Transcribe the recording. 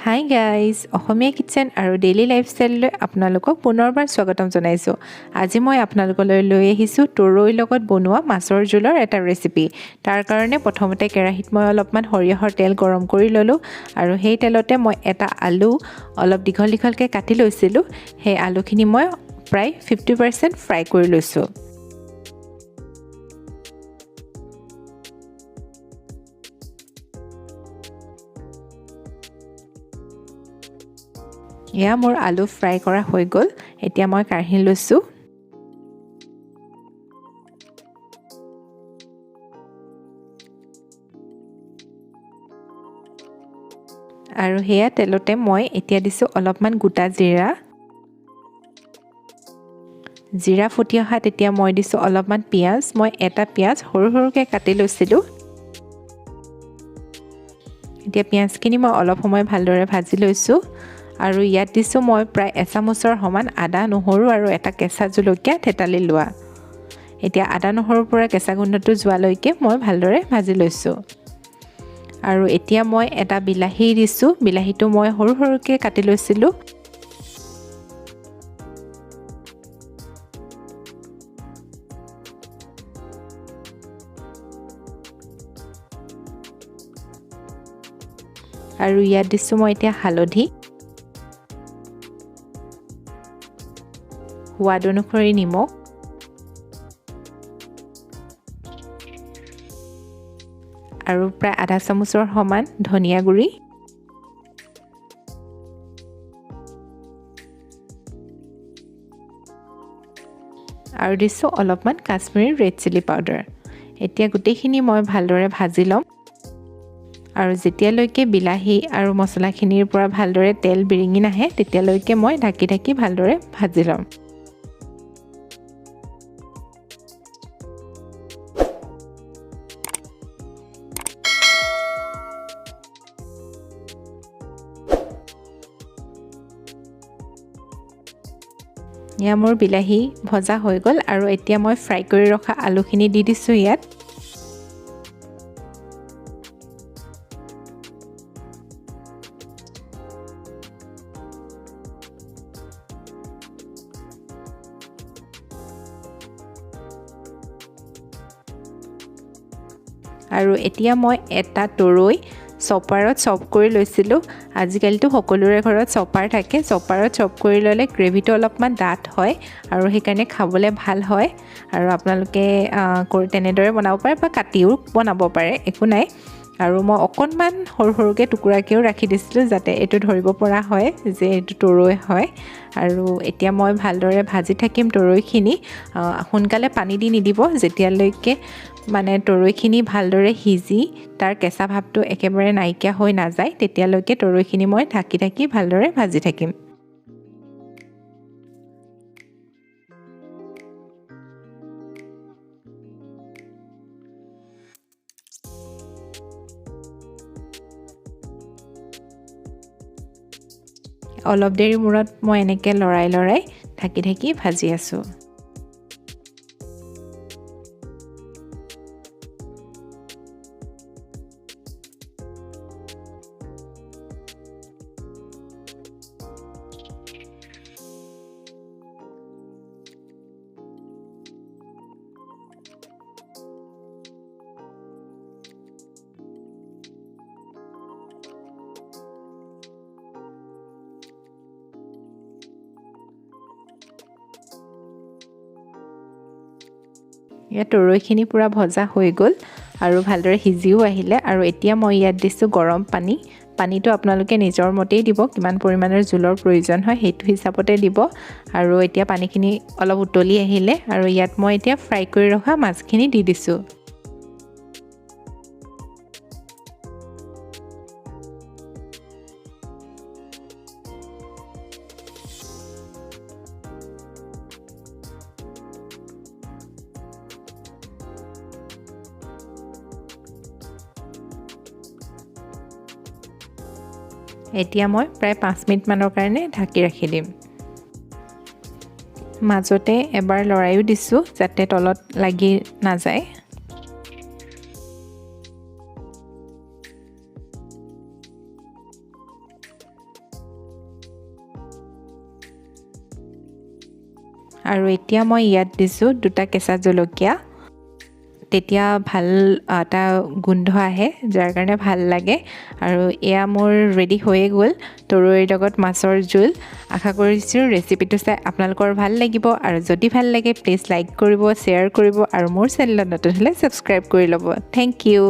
Hi guys, Assamese kitchen আৰু daily lifestyle লৈ আপোনালোকক পুনৰবাৰ স্বাগতম জনাইছো। আজি মই আপোনালোকলৈ লৈ আহিছো Turoi লগত বনোৱা মাছৰ জোলৰ এটা ৰেচিপি। তাৰ কাৰণে প্ৰথমতে কেৰাহীত মই অলপমান সৰিয়হৰ তেল গৰম কৰি ললো আৰু সেই তেলতে মই এটা আলু অলপ দীঘল-দীঘলকে কাটি লৈছিলো। সেই আলুখিনি মই প্ৰায় 50% ফ্ৰাই কৰি লৈছো। ইয়া মোৰ আলু ফ্ৰাই কৰা হৈ গল। এতিয়া মই কাঢ়ি লৈছো। আৰু হেয়া তেলতে মই এতিয়া দিছো অলপমান গোটা জিৰা। জিৰা ফুটি অহাত এতিয়া মই দিছো অলপমান পিয়াজ। মই এটা পিয়াজ সৰু-সৰুকে কাটি লৈছিলো। এতিয়া পিয়াজখিনি মই অলপ সময় ভালদৰে ভাজি লৈছো। আৰু ইয়াত দিছো মই প্ৰায় এচামুচৰ সমান আদা, নহৰু আৰু এটা কেঁচা জলকীয়া থেতালি লোৱা। এতিয়া আদা নহৰুৰ পৰা কেঁচা গোন্ধটো যোৱালৈকে মই ভালদৰে ভাজি লৈছো। আৰু এতিয়া মই এটা বিলাহী দিছো। বিলাহীটো মই সৰু-সৰুকে কাটি লৈছিলো। আৰু ইয়াত দিছো মই এতিয়া হালধি, সোৱাদ অনুসৰি নিমখ, আৰু প্ৰায় আধা চামুচৰ সমান ধনিয়া গুড়ি, আৰু দিছো অলপমান কাশ্মীৰী ৰেড চিলি পাউডাৰ। এতিয়া গোটেইখিনি মই ভালদৰে ভাজি ল'ম। আৰু যেতিয়ালৈকে বিলাহী আৰু মছলাখিনিৰ পৰা ভালদৰে তেল বিৰিঙি নাহে তেতিয়ালৈকে মই ঢাকি ভালদৰে ভাজি ল'ম। ইয়া মোৰ বিলাহী ভজা হৈ গ'ল আৰু এতিয়া মই ফ্ৰাই কৰি ৰখা আলুখিনি দি দিছো ইয়াত। আৰু এতিয়া মই এটা তৰৈ চপাৰত চপ কৰি লৈছিলো। আজিকালিতো সকলোৰে ঘৰত চপাৰ থাকে। চপাৰত চপ কৰি ল'লে গ্ৰেভিটো অলপমান ডাঠ হয় আৰু সেইকাৰণে খাবলৈ ভাল হয়। আৰু আপোনালোকে তেনেদৰে বনাব পাৰে বা কাটিও বনাব পাৰে, একো নাই। আৰু মই অকণমান সৰু-সৰুকে টুকুৰাকেও ৰাখি দিছিলোঁ যাতে এইটো ধৰিব পৰা হয় যে এইটো তৰৈ হয়। আৰু এতিয়া মই ভালদৰে ভাজি থাকিম তৰৈখিনি। সোনকালে পানী দি নিদিব। যেতিয়ালৈকে মানে তৰৈখিনি ভালদৰে সিজি তাৰ কেঁচা ভাৱটো একেবাৰে নাইকিয়া হৈ নাযায় তেতিয়ালৈকে তৰৈখিনি মই ঢাকি ভালদৰে ভাজি থাকিম। অলপ দেৰি মূৰত মই এনেকৈ লৰাই ঢাকি ভাজি আছোঁ। ইয়াত তৰৈখিনি পূৰা ভজা হৈ গ'ল আৰু ভালদৰে সিজিও আহিলে। আৰু এতিয়া মই ইয়াত দিছোঁ গৰম পানী। পানীটো আপোনালোকে নিজৰ মতেই দিব, কিমান পৰিমাণৰ জোলৰ প্ৰয়োজন হয় সেইটো হিচাপতে দিব। আৰু এতিয়া পানীখিনি অলপ উতলি আহিলে আৰু ইয়াত মই এতিয়া ফ্ৰাই কৰি ৰখা মাছখিনি দি দিছোঁ। এতিয়া মই প্ৰায় 5 মিনিটমানৰ কাৰণে ঢাকি ৰাখি দিম। মাজতে এবাৰ লৰাইও দিছোঁ যাতে তলত লাগি নাযায়। আৰু এতিয়া মই ইয়াত দিছোঁ 2টা কেঁচা জলকীয়া তেতিয়া ভাল এটা গোন্ধ আহে যাৰ কাৰণে ভাল লাগে আৰু এয়া মোৰ ৰেডি হৈয়ে গ'ল তৰৈৰ লগত মাছৰ জোল আশা কৰিছোঁ ৰেচিপিটো চাই আপোনালোকৰ ভাল লাগিব আৰু যদি ভাল লাগে প্লিজ লাইক কৰিব শ্বেয়াৰ কৰিব আৰু মোৰ চেনেলত নতুন হ'লে ছাবস্ক্ৰাইব কৰি ল'ব থেংক ইউ